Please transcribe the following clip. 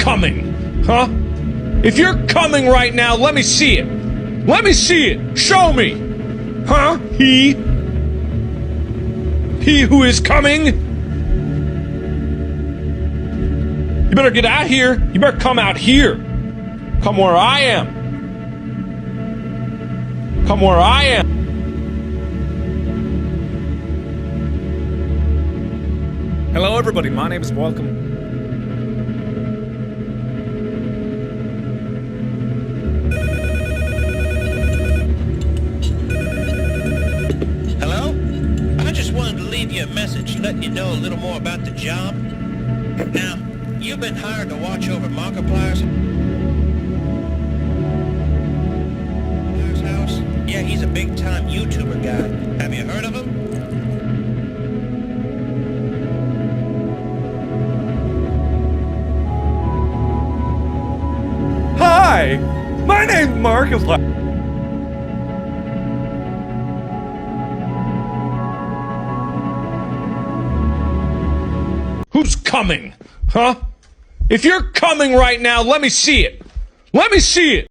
coming, huh? If you're coming right now, let me see it. Let me see it. Show me. Huh? He who is coming? You better get out here. You better come out here. Come where I am. Come where I am. Hello everybody, my name is Welcome. Hello? I just wanted to leave you a message letting you know a little more about the job. Now, you've been hired to watch over Markiplier's house. Yeah, he's a big-time YouTuber guy. Have you heard of him? Hi! My name's Markiplier. Who's coming, huh? If you're coming right now, let me see it. Let me see it.